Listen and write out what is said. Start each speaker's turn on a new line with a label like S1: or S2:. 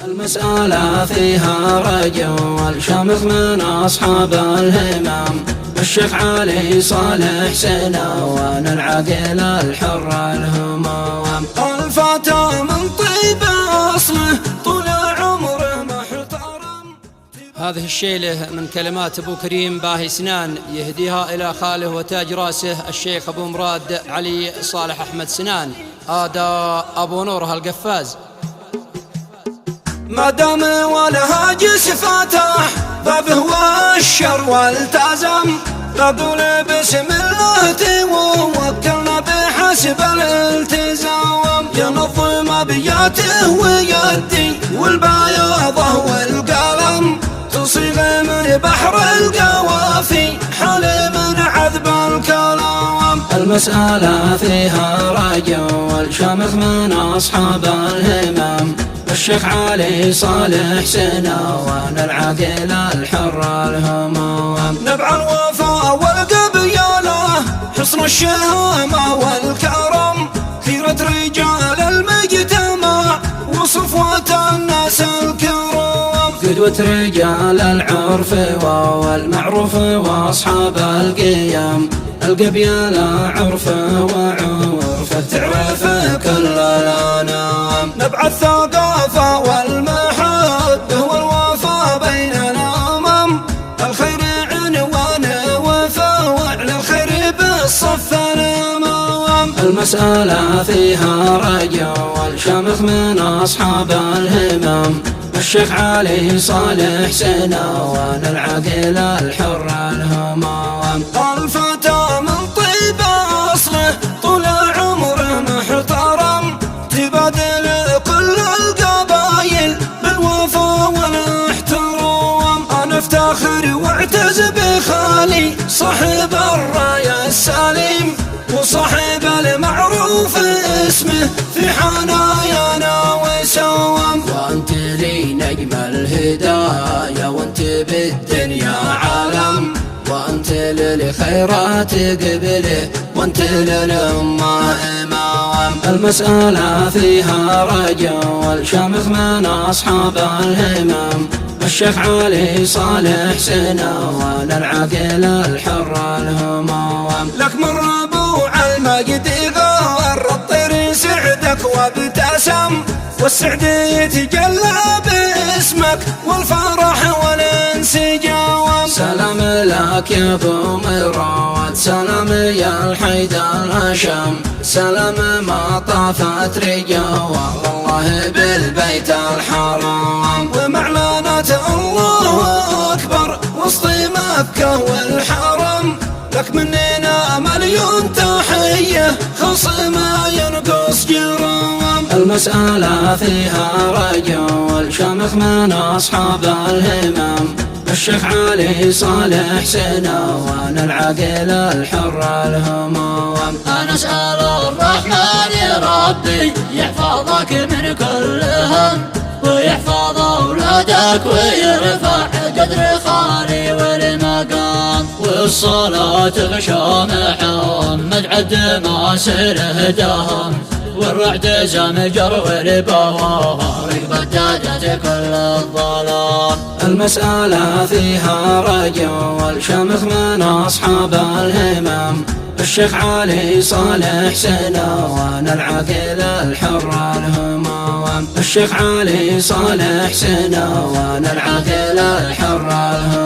S1: المسألة فيها رجل شامخ من أصحاب الهمم، الشيخ علي صالح سنوان العقل الحر الهمام، الفتى من طيب أصله طول عمره محترم.
S2: هذه الشيلة من كلمات أبو كريم باهي سنان يهديها إلى خاله وتاج راسه الشيخ أبو مراد علي صالح أحمد سنان، هذا أبو نور القفاز.
S1: ما دام والهاجس فاتح بابه والشر والتزم، نقول بسم الله توكلنا بحسب الالتزام، ينظم ابياته ويدي والبياضه والقلم، تصيغ من بحر القوافي حل من عذب الكلام. المسألة فيها رجل شامخ من أصحاب الهمم، الشيخ علي صالح سنوان العقل الحر الهمام، نبع الوفاء والقبيلة حصن الشهامة والكرم، خيرة رجال المجتمع وصفوة الناس الكرام، قدوة رجال العرف والمعروف واصحاب القيم، القبيلة عرفه وعرفه تعرف كل الأنام، نبع الثقافة والمحبة والوفاء بين الأمم، الخير عنوانه وفاء للخير بالصف الأمام. المسألة فيها رجل شامخ من أصحاب الهمم، الشيخ علي صالح سنوان العقل الحر الهمام، الفتى من طيب أصله طول عمره محترم، تبادل كل القبايل بالوفاء والاحترام، أنا افتخر واعتز بخالي صاحب الراية السليم، وصاحب المعروف اسمه في حنايانا وسوام، وانت لي نجم الهداية وانت بالدنيا عالم، وانت للخيرات قبله وانت للأمة إمام. المسألة فيها رجل شامخ من أصحاب الهمم، الشيخ علي صالح سنوان العقل الحر الهمام، لك من ربوع المجد غار الطير سعدك وابتسم، والسعد يتجلى باسمك والفرح والانسجام، سلام لك يا ابو مراد، سلام يا الحيد الهشم، سلام ما طافت رجوى والله بالبيت الحرام، ومعلنات الله اكبر وسط مكة والحرم، لك مننا مليون تحية خلص ما ينقص جرام. المسألة فيها رجل شامخ من أصحاب الهمم، الشيخ علي صالح سنوان العقل الحر الهمام،
S3: أنا أسأل الرحمن يا ربي يحفظك من كل هم، ويحفظ أولادك ويرفع قدر خالي والمقام، والصلاة غشام محمد عد ما سره دهم، والرعد زمجر والبوار بددت كل الظلام.
S1: المسألة فيها رجل شامخ من أصحاب الهمم، الشيخ علي صالح سنوان العقل الحر الهمام، الشيخ علي صالح سنوان العقل الحر الهمام.